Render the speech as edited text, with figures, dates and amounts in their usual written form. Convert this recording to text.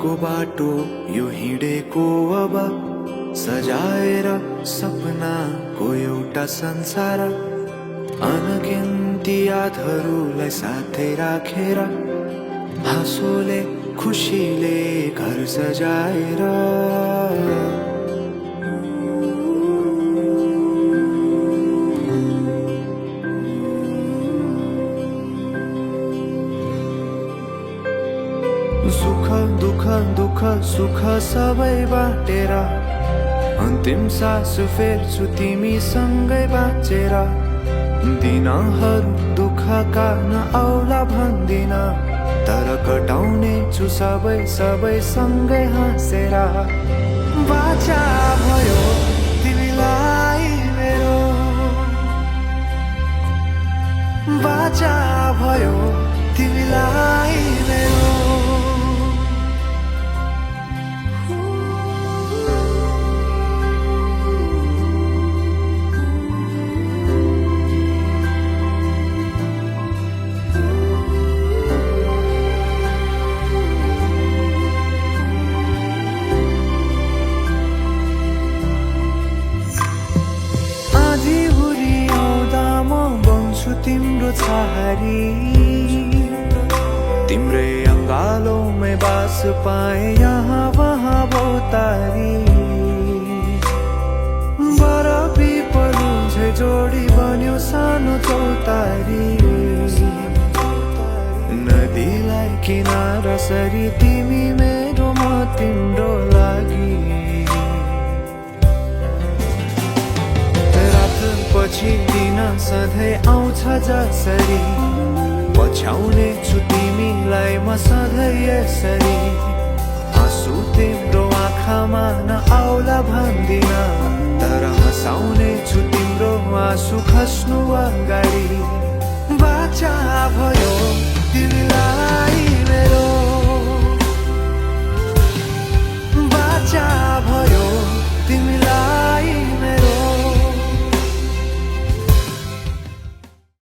को बाटो यो हिँडेको अब सजाएर सपनाको एउटा संसार अनगिन्ती यादहरूलाई साथै राखेर हाँसोले खुसीले घर सजाएर सुख दुख दुख सुख सबै बाटेर अन्तिम सास फेर्छु तिमीसँगै बाँचेर दिनहरू दुःखका नआउला भन्दिन तर कटाउने छु सबै सबै सँगै हाँसेर बाचा भयो तिमीलाई मेरो बाचा भयो तिमीलाई मेरो तिम्रो छहारी तिम्रै अङ्गालोमै बास पाए यहाँ वहाँ बहुतारी बरफी पलु झै जोडी बन्यो सानो चौतारी नदीलाई किनारा सरी तिमी मेरो म तिम्रो लागि पछि दिन सधैँ आउँछ जसरी पछ्याउने छु तिमीलाई म सधैँ यसरी आँसु तिम्रो आँखामा नआउला भन्दिन तर हँसाउने छु तिम्रो आँसु खस्नु अगाडि बाचा भयो तिमीलाई